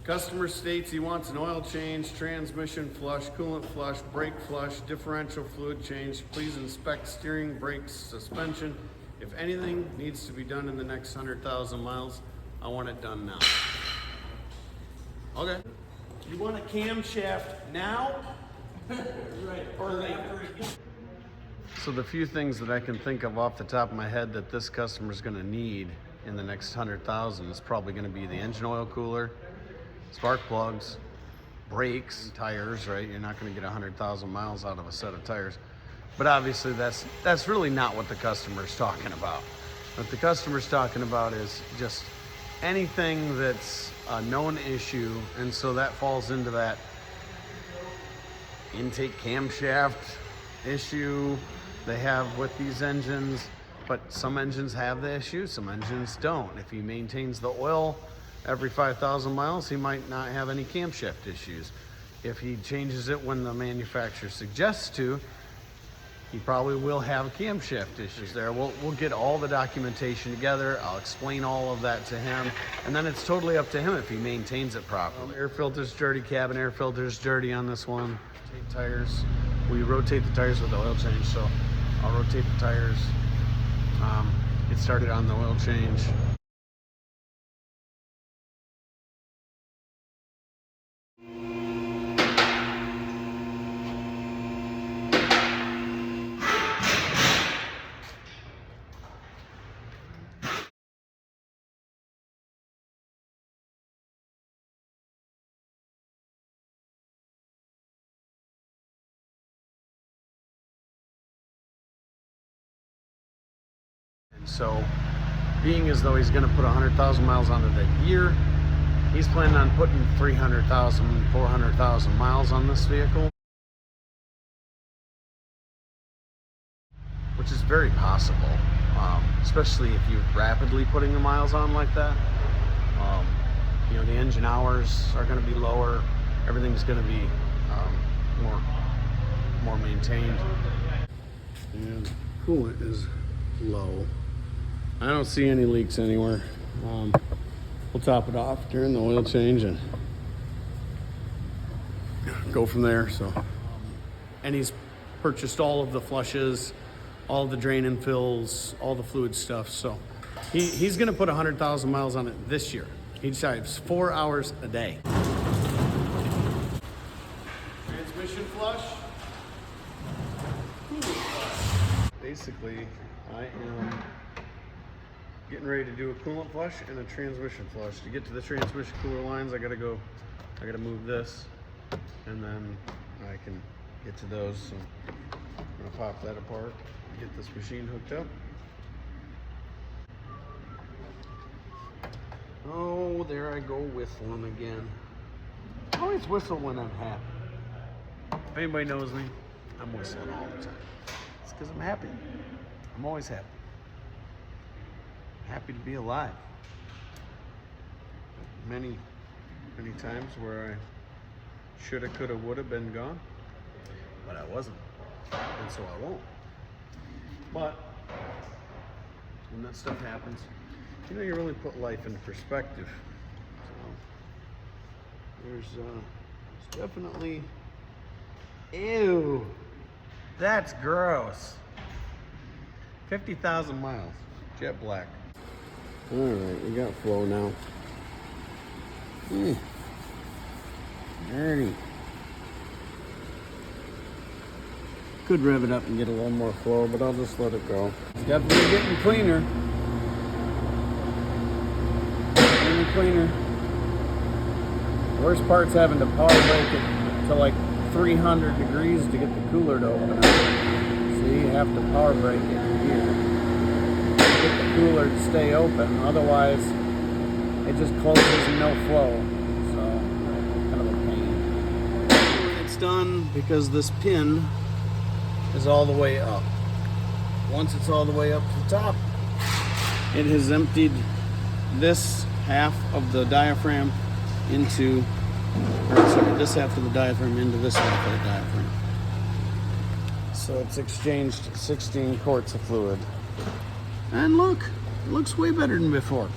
Customer states he wants an oil change, transmission flush, coolant flush, brake flush, differential fluid change. Please inspect steering, brakes, suspension. If anything needs to be done in the next 100,000 miles, I want it done now. Okay. You want a camshaft now? Right. Or later. So the few things that I can think of off the top of my head that this customer is going to need in the next 100,000 is probably going to be the engine oil cooler, spark plugs, brakes, tires, right? You're not going to get 100,000 miles out of a set of tires. But obviously that's really not what the customer's talking about. What the customer's talking about is just anything that's a known issue, and so that falls into that intake camshaft issue they have with these engines. But some engines have the issue, some engines don't. If he maintains the oil every 5,000 miles, he might not have any camshaft issues. If he changes it when the manufacturer suggests to, he probably will have camshaft issues there. We'll get all the documentation together. I'll explain all of that to him, and then it's totally up to him if he maintains it properly. Air filter's dirty, cabin air filter's dirty on this one. Rotate tires. We rotate the tires with the oil change, so I'll rotate the tires. Get started on the oil change. So, being as though he's going to put 100,000 miles on it a year, he's planning on putting 300,000, 400,000 miles on this vehicle, which is very possible, especially if you're rapidly putting the miles on like that. You know, the engine hours are going to be lower. Everything's going to be more maintained. And coolant is low. I don't see any leaks anywhere. We'll top it off during the oil change and go from there. So, and he's purchased all of the flushes, all the drain and fills, all the fluid stuff. So he's going to put 100,000 miles on it this year. He drives 4 hours a day. Transmission flush. Basically, I am getting ready to do a coolant flush and a transmission flush. To get to the transmission cooler lines, I gotta move this, and then I can get to those. So I'm gonna pop that apart, get this machine hooked up. Oh, there I go whistling again. I always whistle when I'm happy. If anybody knows me, I'm whistling all the time. It's because I'm happy. I'm always happy. Happy to be alive. Many times where I shoulda, coulda, woulda been gone, but I wasn't, and so I won't. But when that stuff happens, you know, you really put life into perspective. So there's definitely, ew, that's gross. 50,000 miles, jet black. All right, we got flow now. Dirty. Could rev it up and get a little more flow, but I'll just let it go. It's definitely getting cleaner. Cleaner. The worst part's having to power brake it to like 300 degrees to get the cooler to open up. So you have to power brake it here to get the cooler to stay open. Otherwise, it just closes and no flow. So, kind of a pain. It's done because this pin is all the way up. Once it's all the way up to the top, it has emptied this half of the diaphragm into, this half of the diaphragm into this half of the diaphragm. So it's exchanged 16 quarts of fluid. And look, it looks way better than before.